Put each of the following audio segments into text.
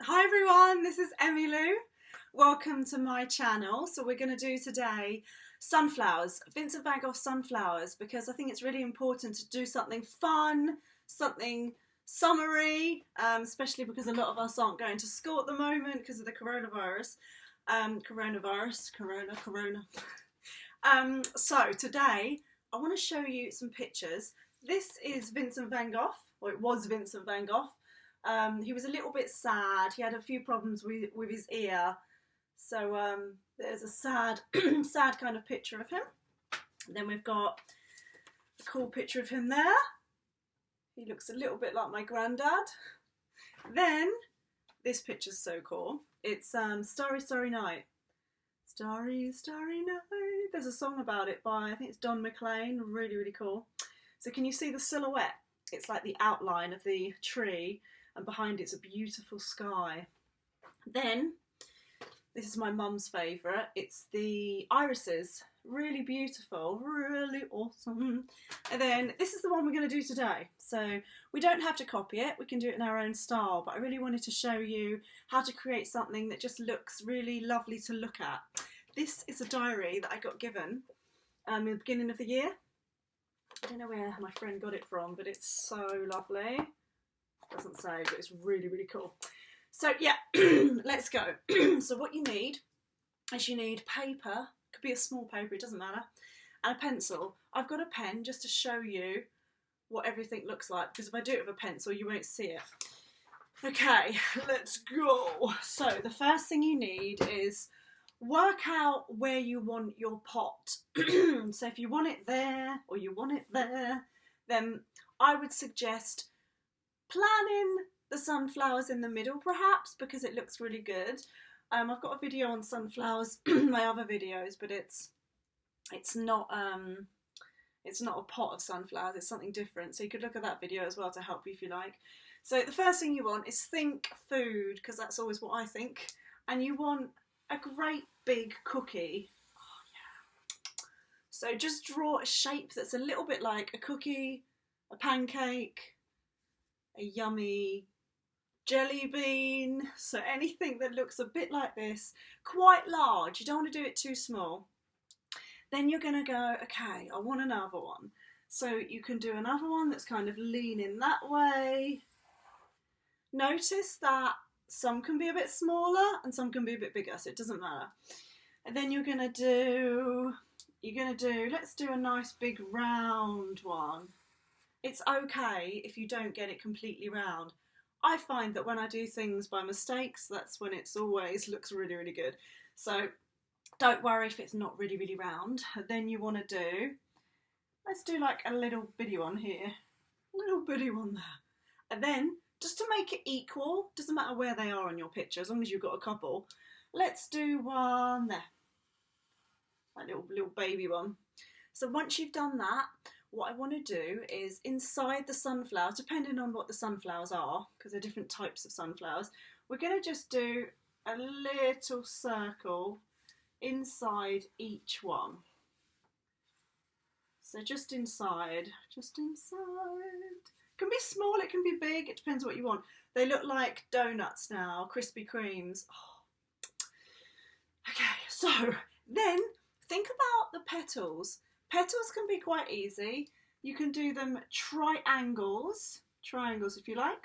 Hi everyone, this is Emmylou. Welcome to my channel. So we're going to do today sunflowers, Vincent van Gogh sunflowers, because I think it's really important to do something fun, something summery, especially because a lot of us aren't going to school at the moment because of the coronavirus. Corona. So today I want to show you some pictures. This is Vincent van Gogh, or it was Vincent van Gogh. He was a little bit sad. He had a few problems with his ear. So there's a sad, sad kind of picture of him. And then we've got a cool picture of him there. He looks a little bit like my granddad. Then this picture's so cool. It's Starry, Starry Night. Starry, Starry Night. There's a song about it by, I think it's Don McLean. Really, really cool. So can you see the silhouette? It's like the outline of the tree, and behind it's a beautiful sky. Then, this is my mum's favourite. It's the irises. Really beautiful, really awesome. And then this is the one we're going to do today. So we don't have to copy it. We can do it in our own style. But I really wanted to show you how to create something that just looks really lovely to look at. This is a diary that I got given in the beginning of the year. I don't know where my friend got it from, but it's so lovely. It doesn't say, but it's really, really cool. So yeah, let's go. So what you need is you need paper. It could be a small paper, it doesn't matter. And a pencil. I've got a pen just to show you what everything looks like, because if I do it with a pencil, you won't see it. Okay, let's go. So the first thing you need is work out where you want your pot. So if you want it there or you want it there, then I would suggest planning the sunflowers in the middle perhaps, because it looks really good. I've got a video on sunflowers, my other videos, but it's not a pot of sunflowers, it's something different. So you could look at that video as well to help you if you like. So the first thing you want is think food, because that's always what I think. And you want a great big cookie. Oh yeah. So just draw a shape that's a little bit like a cookie, a pancake, a yummy jelly bean. So anything that looks a bit like this, quite large. You don't want to do it too small. Then you're going to go, okay, I want another one. So you can do another one that's kind of leaning that way. Notice that some can be a bit smaller and some can be a bit bigger, so it doesn't matter. And then you're going to do, let's do a nice big round one. It's okay if you don't get it completely round. I find that when I do things by mistakes, that's when it's always looks really, really good. So don't worry if it's not really, really round. Then you want to do, let's do like a little bitty one here. A little bitty one there. And then, just to make it equal, doesn't matter where they are on your picture, as long as you've got a couple, let's do one there. That little baby one. So once you've done that, what I want to do is inside the sunflowers, depending on what the sunflowers are, because they're different types of sunflowers, we're going to just do a little circle inside each one. So just inside. It can be small, it can be big, it depends what you want. They look like donuts now, Krispy Kremes. Oh. Okay, so then think about the petals. Petals can be quite easy. You can do them triangles if you like.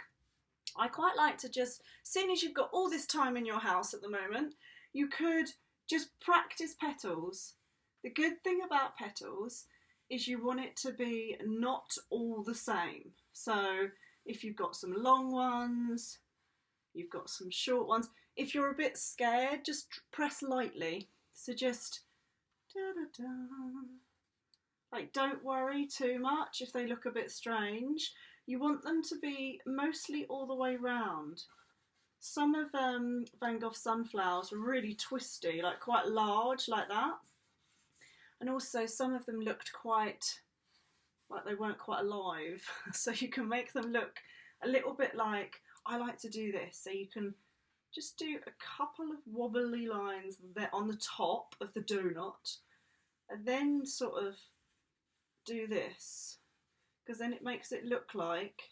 I quite like to just, seeing as you've got all this time in your house at the moment, you could just practice petals. The good thing about petals is you want it to be not all the same. So if you've got some long ones, you've got some short ones. If you're a bit scared, just press lightly. So just da-da-da. Like, don't worry too much if they look a bit strange. You want them to be mostly all the way round. Some of Van Gogh's sunflowers are really twisty, like quite large, like that. And also some of them looked quite, like they weren't quite alive. So you can make them look a little bit like, I like to do this. So you can just do a couple of wobbly lines there on the top of the donut. And then sort of do this, because then it makes it look like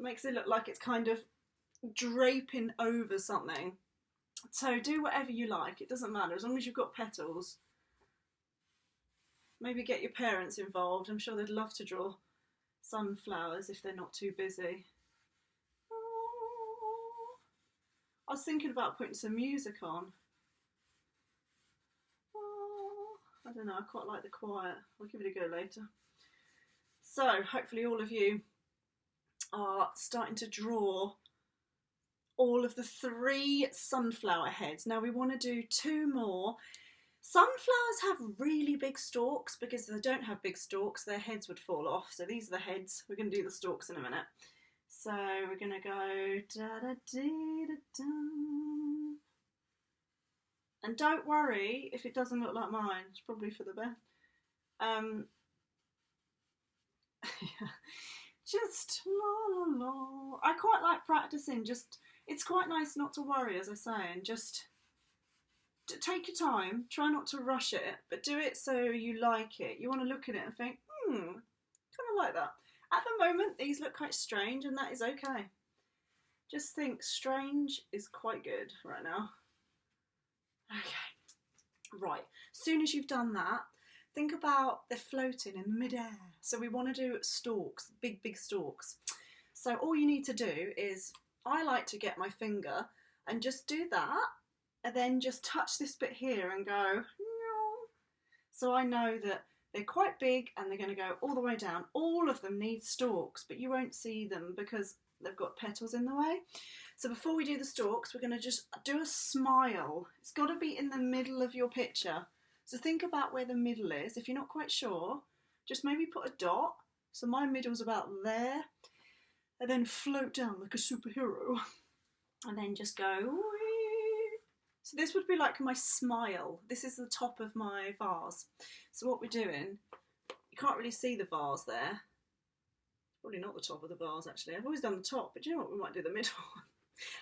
makes it look like it's kind of draping over something. So do whatever you like, it doesn't matter, as long as you've got petals. Maybe get your parents involved, I'm sure they'd love to draw sunflowers if they're not too busy. Oh, I was thinking about putting some music on. Oh, I don't know, I quite like the quiet. I'll give it a go later. So hopefully all of you are starting to draw all of the 3 sunflower heads. Now we want to do 2 more. Sunflowers have really big stalks, because if they don't have big stalks, their heads would fall off. So these are the heads. We're going to do the stalks in a minute. So we're going to go da da dee da da. And don't worry if it doesn't look like mine. It's probably for the best. Just la la la. I quite like practicing. Just, it's quite nice not to worry, as I say, and just take your time. Try not to rush it, but do it so you like it. You want to look at it and think, kind of like that. At the moment, these look quite strange, and that is okay. Just think strange is quite good right now. Okay, right. As soon as you've done that, think about they're floating in midair. So we want to do stalks, big, big stalks. So all you need to do is, I like to get my finger and just do that, and then just touch this bit here and go, so I know that they're quite big and they're going to go all the way down. All of them need stalks, but you won't see them because they've got petals in the way. So before we do the stalks, we're going to just do a smile. It's got to be in the middle of your picture. So think about where the middle is. If you're not quite sure, just maybe put a dot. So my middle's about there. And then float down like a superhero. And then just go, wee. So this would be like my smile. This is the top of my vase. So what we're doing, you can't really see the vase there. Probably not the top of the vase actually. I've always done the top, but you know what, we might do the middle.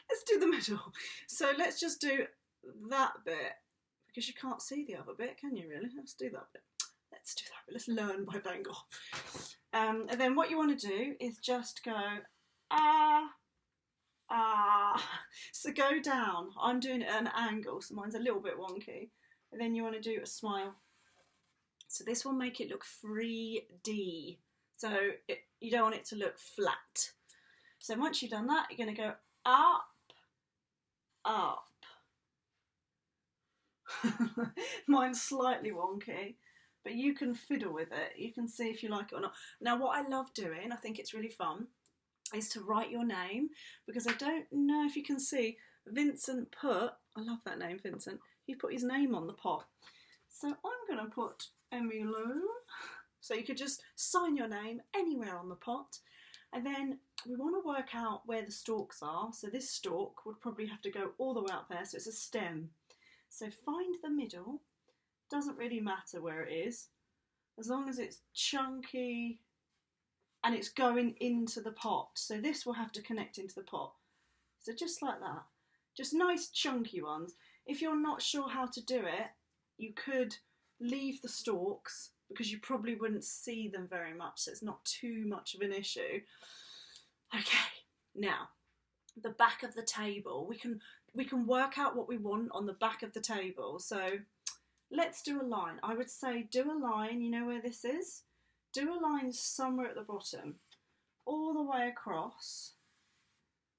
Let's do the middle. So let's just do that bit, because you can't see the other bit, can you really? Let's do that bit. Let's do that bit. Let's learn by Van Gogh. And then what you want to do is just go, So go down. I'm doing it at an angle, so mine's a little bit wonky. And then you want to do a smile. So this will make it look 3D. So you don't want it to look flat. So once you've done that, you're going to go up, up. Mine's slightly wonky, but you can fiddle with it. You can see if you like it or not. Now what I love doing, I think it's really fun, is to write your name, because I don't know if you can see, Vincent put, I love that name, Vincent, he put his name on the pot. So I'm going to put Emilio. So you could just sign your name anywhere on the pot. And then we want to work out where the stalks are. So this stalk would probably have to go all the way up there, so it's a stem. So find the middle. Doesn't really matter where it is, as long as it's chunky and it's going into the pot. So this will have to connect into the pot. So just like that. Just nice chunky ones. If you're not sure how to do it, you could leave the stalks, because you probably wouldn't see them very much, so it's not too much of an issue. Okay, now the back of the table. We can work out what we want on the back of the table. So let's do a line. I would say do a line, you know where this is? Do a line somewhere at the bottom, all the way across.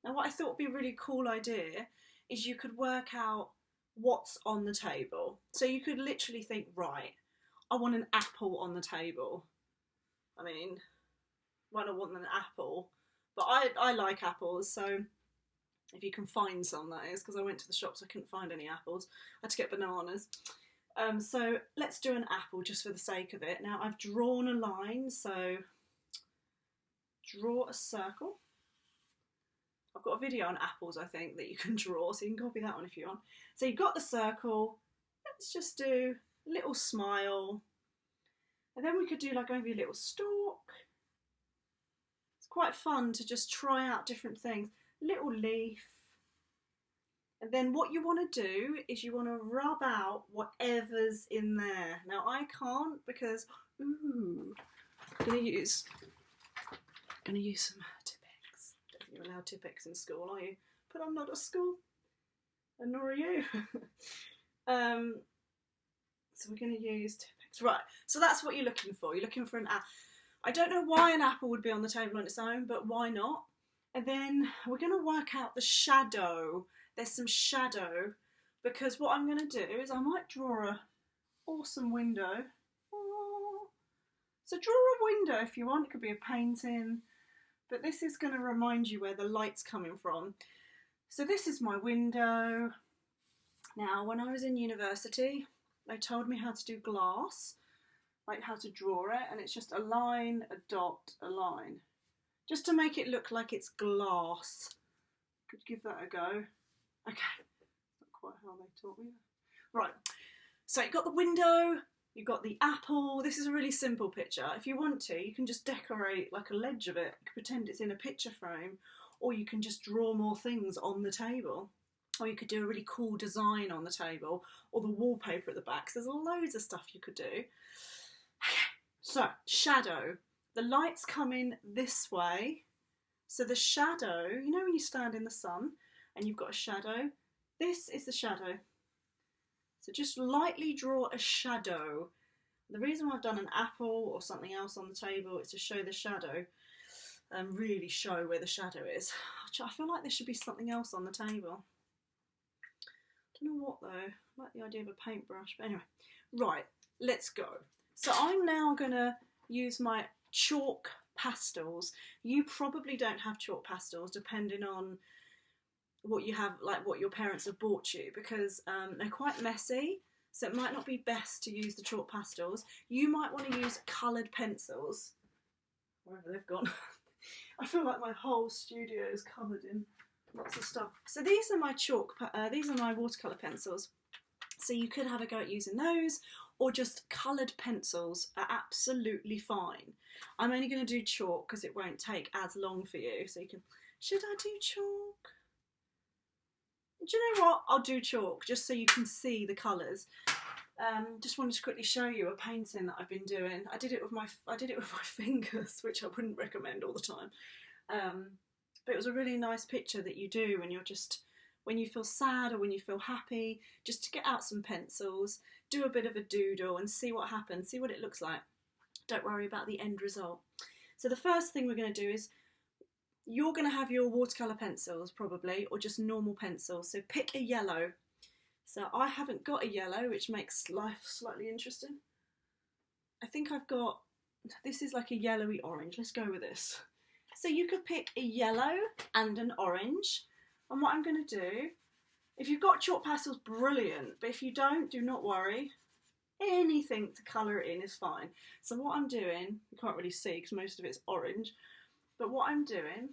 Now what I thought would be a really cool idea is you could work out what's on the table. So you could literally think, right, I want an apple on the table. I mean, why not want an apple? But I like apples, so if you can find some, that is, because I went to the shops, I couldn't find any apples. I had to get bananas. So let's do an apple just for the sake of it. Now I've drawn a line, so draw a circle. I've got a video on apples, I think, that you can draw, so you can copy that one if you want. So you've got the circle. Let's just do a little smile. And then we could do like maybe a little stalk. It's quite fun to just try out different things. Little leaf. And then what you want to do is you want to rub out whatever's in there. Now I can't because, ooh, I'm going to use some Tipex. you're allowed Tipp-Ex in school, are you? But I'm not at school, and nor are you. So we're going to use Tipp-Ex. Right, so that's what you're looking for. You're looking for an apple. I don't know why an apple would be on the table on its own, but why not? And then we're going to work out the shadow. There's some shadow, because what I'm going to do is I might draw a awesome window. Oh. So draw a window if you want. It could be a painting, but this is going to remind you where the light's coming from. So this is my window. Now, when I was in university, they told me how to do glass, like how to draw it, and it's just a line, a dot, a line, just to make it look like it's glass. Could give that a go. Okay, not quite how they taught me. Right, so you've got the window, you've got the apple. This is a really simple picture. If you want to, you can just decorate like a ledge of it. You can pretend it's in a picture frame, or you can just draw more things on the table. Or you could do a really cool design on the table, or the wallpaper at the back. So there's loads of stuff you could do. Okay, so shadow. The light's coming this way. So the shadow, you know when you stand in the sun and you've got a shadow? This is the shadow. So just lightly draw a shadow. The reason why I've done an apple or something else on the table is to show the shadow and really show where the shadow is. I feel like there should be something else on the table. I don't know what though. I like the idea of a paintbrush, but anyway. Right, let's go. So I'm now gonna use my chalk pastels. You probably don't have chalk pastels, depending on what you have, like what your parents have bought you, because they're quite messy, so it might not be best to use the chalk pastels. You might want to use coloured pencils. Wherever they've gone. I feel like my whole studio is covered in lots of stuff. So these are my these are my watercolour pencils. So you could have a go at using those, or just coloured pencils are absolutely fine. I'm only going to do chalk because it won't take as long for you. So you can, should I do chalk? Do you know what? I'll do chalk just so you can see the colours. Just wanted to quickly show you a painting that I've been doing. I did it with my fingers, which I wouldn't recommend all the time. But it was a really nice picture that you do when you're just, when you feel sad or when you feel happy, just to get out some pencils, do a bit of a doodle and see what happens, see what it looks like. Don't worry about the end result. So the first thing we're going to do is, you're going to have your watercolour pencils probably, or just normal pencils. So pick a yellow. So I haven't got a yellow, which makes life slightly interesting. I think I've got, this is like a yellowy orange. Let's go with this. So you could pick a yellow and an orange. And what I'm going to do, if you've got chalk pastels, brilliant. But if you don't, do not worry. Anything to colour it in is fine. So what I'm doing, you can't really see because most of it's orange. But what I'm doing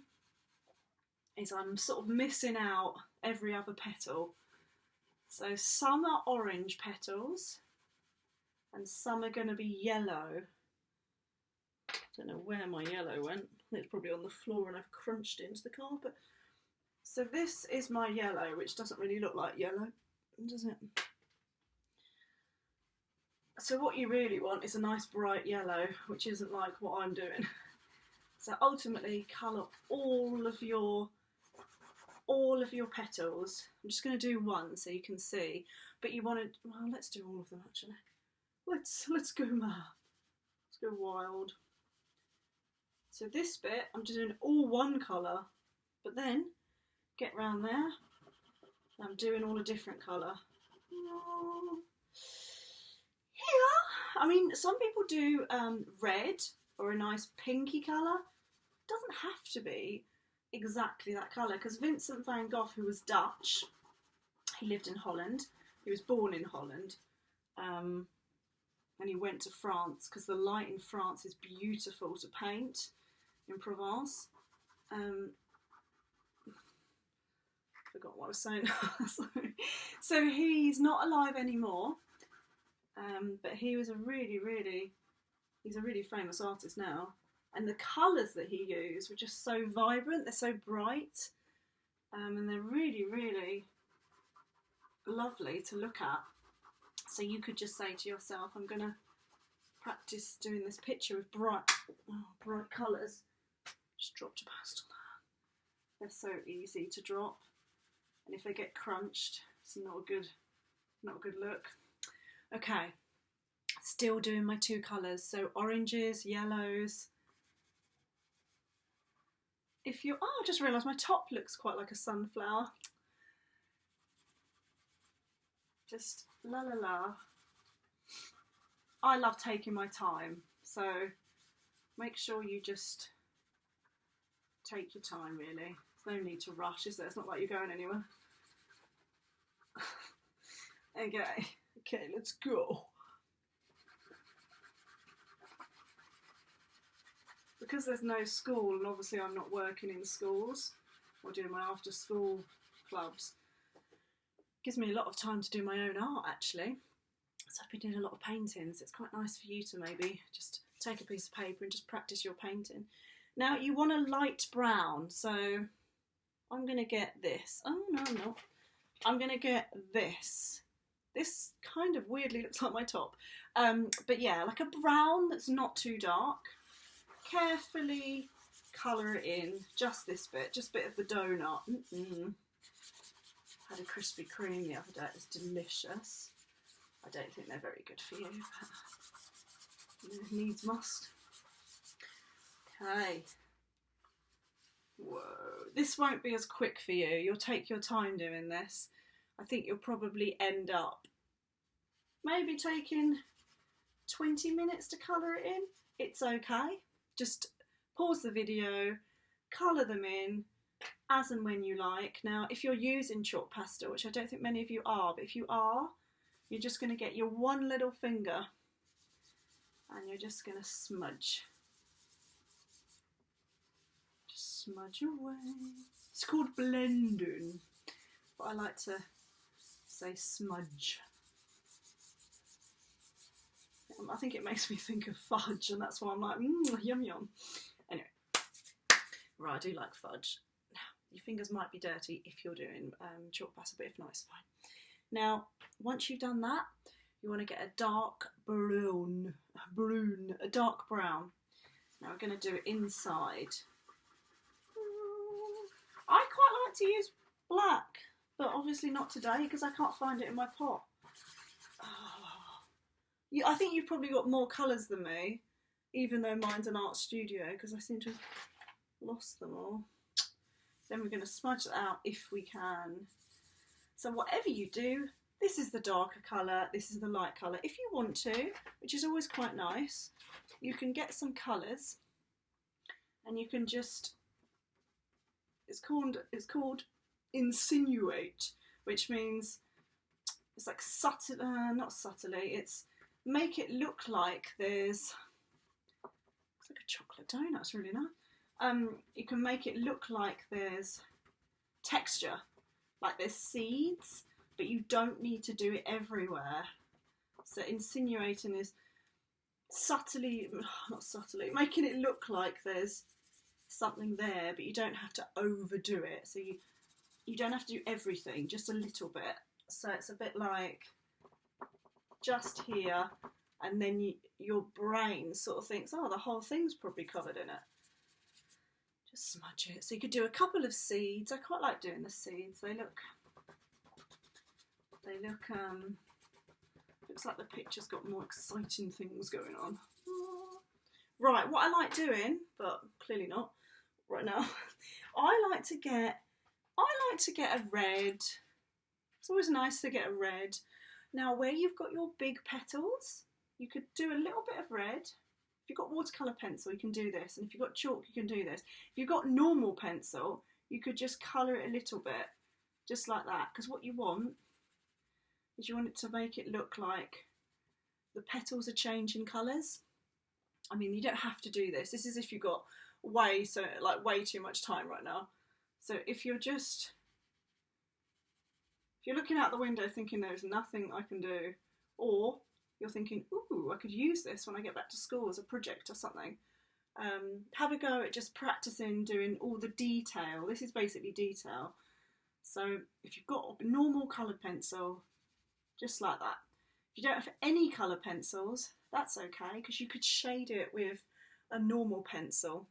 is I'm sort of missing out every other petal. So some are orange petals and some are going to be yellow. I don't know where my yellow went. It's probably on the floor and I've crunched it into the carpet. So this is my yellow, which doesn't really look like yellow, does it? So what you really want is a nice bright yellow, which isn't like what I'm doing. So ultimately colour all of your petals. I'm just going to do one so you can see, but you want to, well, let's do all of them actually. Let's go mad. Let's go wild. So this bit, I'm just doing all one colour, but then get round there, and I'm doing all a different colour. Here, I mean, some people do red or a nice pinky colour. Doesn't have to be exactly that colour, because Vincent van Gogh, who was Dutch, he lived in Holland, he was born in Holland, and he went to France because the light in France is beautiful to paint in Provence. Forgot what I was saying. So he's not alive anymore, but he was he's a really famous artist now. And the colours that he used were just so vibrant, they're so bright, and they're really, really lovely to look at. So you could just say to yourself, I'm going to practice doing this picture with bright colours. Just dropped a pastel They're so easy to drop, and if they get crunched, it's not a good look. Okay, still doing my two colours, so oranges, yellows. If you, oh, I just realised my top looks quite like a sunflower. Just la la la. I love taking my time, so make sure you just take your time, really. There's no need to rush, is there? It's not like you're going anywhere. Okay, let's go. Because there's no school, and obviously I'm not working in schools or doing my after school clubs, it gives me a lot of time to do my own art, actually. So I've been doing a lot of paintings. It's quite nice for you to maybe just take a piece of paper and just practice your painting. Now you want a light brown, so I'm going to get this. Oh no, I'm not. I'm going to get this. This kind of weirdly looks like my top. But yeah, like a brown that's not too dark. Carefully colour it in, just this bit, just a bit of the donut. Had a Krispy Kreme the other day, it was delicious. I don't think they're very good for you, but needs must. Okay. Whoa, this won't be as quick for you. You'll take your time doing this. I think you'll probably end up maybe taking 20 minutes to colour it in. It's okay. Just pause the video, colour them in as and when you like. Now, if you're using chalk pastel, which I don't think many of you are, but if you are, you're just going to get your one little finger and you're just going to smudge. Just smudge away. It's called blending, but I like to say smudge. I think it makes me think of fudge, and that's why I'm like, yum yum. Anyway, right, I do like fudge. Now, your fingers might be dirty if you're doing chalk pastel, but if not, it's fine. Now, once you've done that, you want to get a dark a dark brown. Now we're going to do it inside. I quite like to use black, but obviously not today because I can't find it in my pot. I think you've probably got more colours than me, even though mine's an art studio, because I seem to have lost them all. Then we're going to smudge it out if we can. So whatever you do, this is the darker colour, this is the light colour. If you want to, which is always quite nice, you can get some colours and you can just, it's called insinuate, which means it's like subtle, not subtly, it's make it look like there's, it's like a chocolate donut, it's really nice. You can make it look like there's texture, like there's seeds, but you don't need to do it everywhere. So insinuating is subtly, not subtly, making it look like there's something there, but you don't have to overdo it. So you don't have to do everything, just a little bit. So it's a bit like just here, and then your brain sort of thinks, oh, the whole thing's probably covered in it. Just smudge it. So you could do a couple of seeds. I quite like doing the seeds. They look looks like the picture's got more exciting things going on. Right, what I like doing, but clearly not right now, I like to get a red. It's always nice to get a red. Now, where you've got your big petals, you could do a little bit of red. If you've got watercolour pencil, you can do this. And if you've got chalk, you can do this. If you've got normal pencil, you could just colour it a little bit, just like that. Because what you want is you want it to make it look like the petals are changing colours. I mean, you don't have to do this. This is if you've got way too much time right now. So if you're looking out the window thinking there's nothing I can do, or you're thinking, ooh, I could use this when I get back to school as a project or something, have a go at just practicing doing all the detail. This is basically detail. So if you've got a normal coloured pencil, just like that. If you don't have any colour pencils, that's okay, because you could shade it with a normal pencil.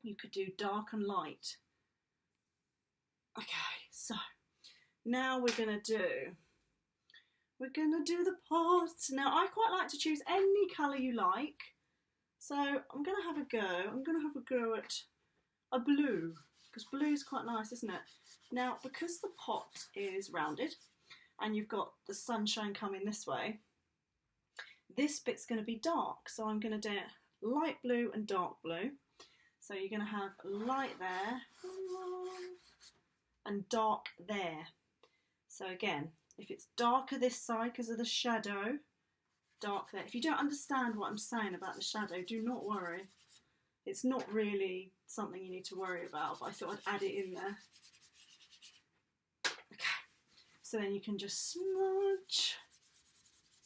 You could do dark and light. Now we're going to do the pot. Now I quite like to choose any colour you like. So I'm going to have a go. I'm going to have a go at a blue, because blue is quite nice, isn't it? Now, because the pot is rounded and you've got the sunshine coming this way, this bit's going to be dark. So I'm going to do light blue and dark blue. So you're going to have light there and dark there. So again, if it's darker this side because of the shadow, dark there. If you don't understand what I'm saying about the shadow, do not worry. It's not really something you need to worry about, but I thought I'd add it in there. Okay, so then you can just smudge.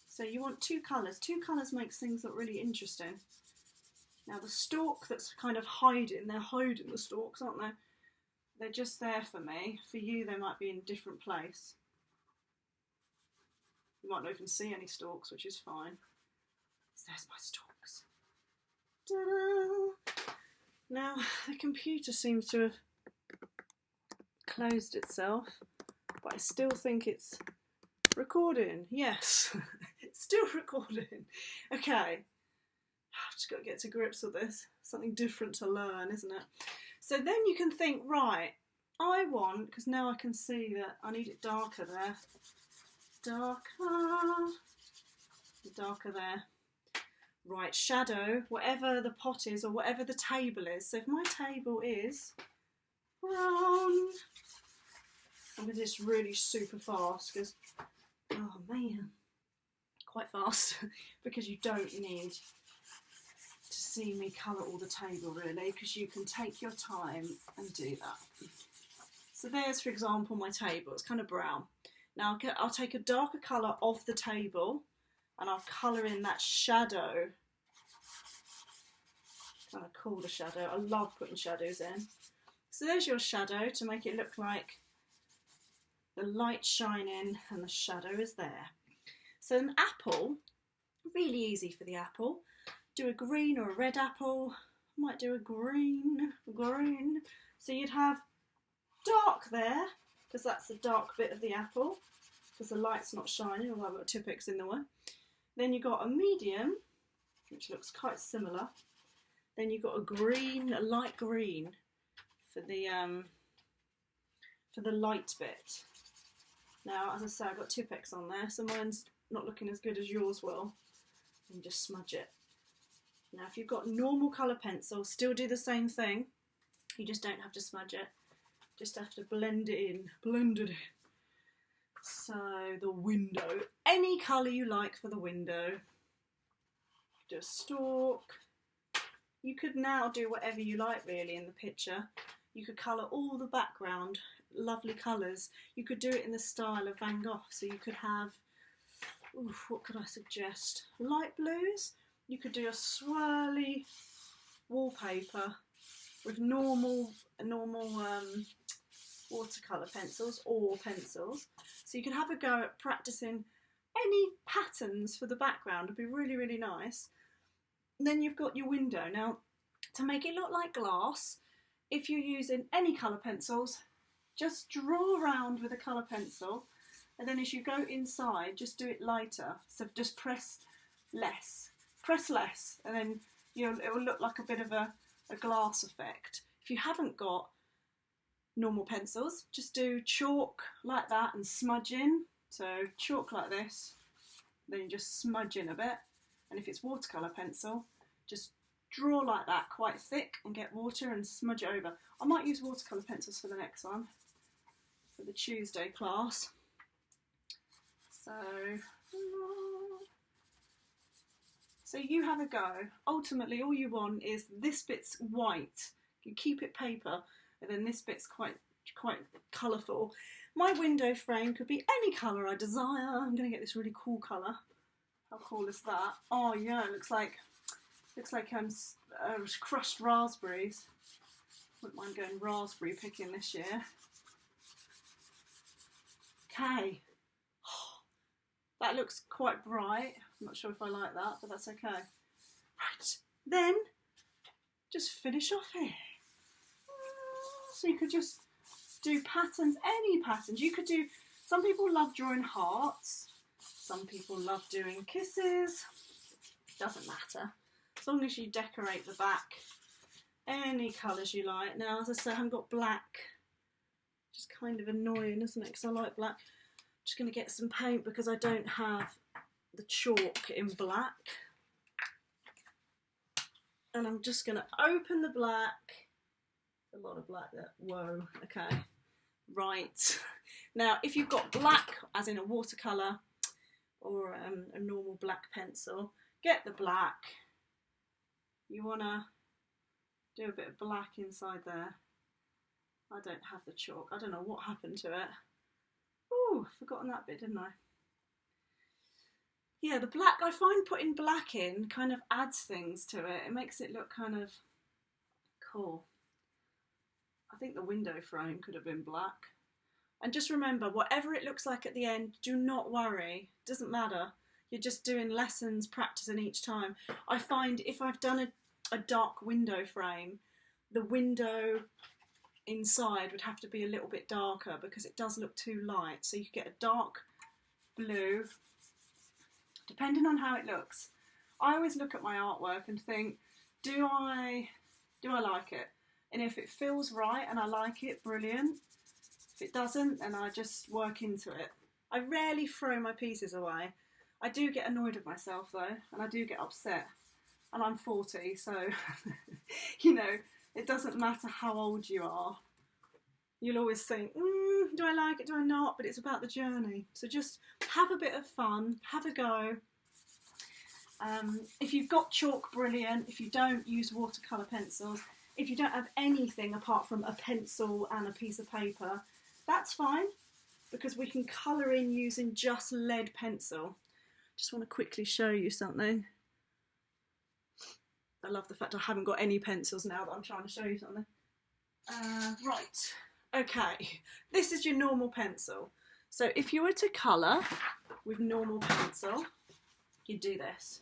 So you want two colours. Two colours makes things look really interesting. Now the stalk that's kind of hiding, they're hiding the stalks, aren't they? They're just there for me. For you, they might be in a different place. You might not even see any stalks, which is fine. So there's my stalks. Ta-da! Now, the computer seems to have closed itself, but I still think it's recording. Yes, it's still recording. Okay, I've just got to get to grips with this. Something different to learn, isn't it? So then you can think, right, I want, because now I can see that I need it darker there. Darker there. Right, shadow, whatever the pot is or whatever the table is. So if my table is brown, I'm going to do this really super fast because, oh man, quite fast because you don't need to see me colour all the table really, because you can take your time and do that. So there's, for example, my table. It's kind of brown. Now I'll take a darker colour of the table and I'll colour in that shadow. Kind of cool, the shadow. I love putting shadows in. So there's your shadow to make it look like the light shining and the shadow is there. So an apple, really easy for the apple. Do a green or a red apple. I might do a green. So you'd have dark there, because that's the dark bit of the apple, because the light's not shining, although I've got two picks in the way. Then you've got a medium, which looks quite similar. Then you've got a green, a light green for the light bit. Now, as I say, I've got two picks on there, so mine's not looking as good as yours will. And just smudge it. Now, if you've got normal colour pencil, still do the same thing. You just don't have to smudge it. Just have to blend it in. Blend it in. So, the window. Any colour you like for the window. Do a stalk. You could now do whatever you like really in the picture. You could colour all the background. Lovely colours. You could do it in the style of Van Gogh. So you could have, what could I suggest? Light blues. You could do a swirly wallpaper with normal watercolour pencils or pencils. So you could have a go at practicing any patterns for the background. It'd be really, really nice. And then you've got your window. Now, to make it look like glass, if you're using any colour pencils, just draw around with a colour pencil, and then as you go inside, just do it lighter. So just press less, and then it will look like a bit of a glass effect. If you haven't got normal pencils, just do chalk like that and smudge in. So chalk like this, then you just smudge in a bit. And if it's watercolour pencil, just draw like that quite thick and get water and smudge it over. I might use watercolour pencils for the next one, for the Tuesday class. So you have a go. Ultimately, all you want is this bit's white. You keep it paper, and then this bit's quite colourful. My window frame could be any colour I desire. I'm going to get this really cool colour. How cool is that? Oh yeah, it looks like crushed raspberries. Wouldn't mind going raspberry picking this year. Okay. That looks quite bright. I'm not sure if I like that, but that's okay. Right, then just finish off here. So you could just do patterns, any patterns. You could do Some people love drawing hearts, some people love doing kisses, doesn't matter. As long as you decorate the back any colours you like. Now, as I say, I haven't got black, which is kind of annoying, isn't it? Because I like black. I'm just going to get some paint because I don't have the chalk in black. And I'm just going to open the black. A lot of black there. Whoa, okay. Right. Now, if you've got black, as in a watercolour or a normal black pencil, get the black. You want to do a bit of black inside there. I don't have the chalk. I don't know what happened to it. Oh, I've forgotten that bit, didn't I? Yeah, the black, I find putting black in kind of adds things to it. It makes it look kind of cool. I think the window frame could have been black. And just remember, whatever it looks like at the end, do not worry. It doesn't matter. You're just doing lessons, practicing each time. I find if I've done a dark window frame, the window inside would have to be a little bit darker because it does look too light. So you get a dark blue, depending on how it looks. I always look at my artwork and think, do I like it? And if it feels right and I like it, brilliant. If it doesn't, then I just work into it. I rarely throw my pieces away. I do get annoyed with myself though, and I do get upset. And I'm 40, so, you know, it doesn't matter how old you are. You'll always think, do I like it, do I not? But it's about the journey. So just have a bit of fun, have a go. If you've got chalk, brilliant. If you don't, use watercolour pencils. If you don't have anything apart from a pencil and a piece of paper, that's fine, because we can colour in using just lead pencil. Just want to quickly show you something. I love the fact I haven't got any pencils now that I'm trying to show you something. Right, okay, this is your normal pencil. So if you were to colour with normal pencil, you'd do this.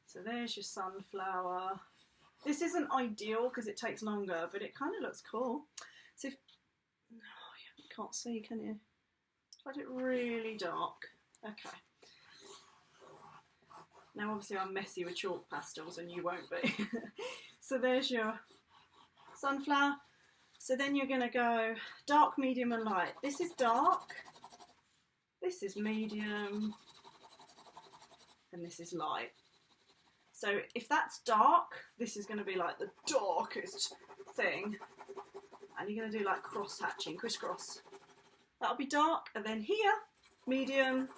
So there's your sunflower. This isn't ideal because it takes longer, but it kind of looks cool. So if, oh, you can't see, can you? If I do it really dark, okay. Now obviously I'm messy with chalk pastels and you won't be. So there's your sunflower. So then you're going to go dark, medium and light. This is dark, this is medium, and this is light. So if that's dark, this is going to be like the darkest thing. And you're going to do like cross hatching, crisscross. That'll be dark, and then here, medium.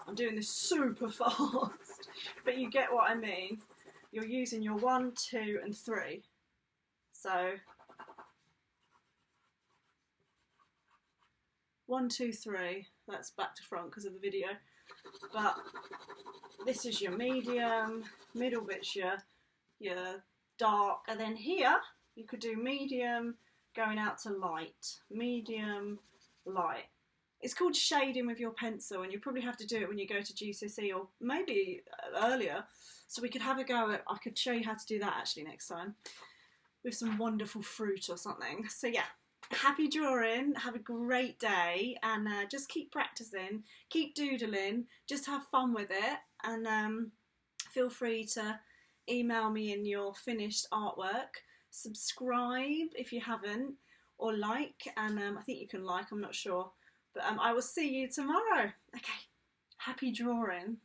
I'm doing this super fast, but you get what I mean. You're using your 1, 2 and 3. So 1, 2, 3, that's back to front because of the video. But this is your medium, middle bit's your dark, and then here you could do medium going out to light, medium, light. It's called shading with your pencil, and you probably have to do it when you go to GCSE or maybe earlier. So we could have a go at, I could show you how to do that actually next time with some wonderful fruit or something. So yeah, happy drawing, have a great day, and just keep practicing, keep doodling, just have fun with it, and feel free to email me in your finished artwork. Subscribe if you haven't, or like, and I think you can like, I'm not sure. But I will see you tomorrow. Okay, happy drawing.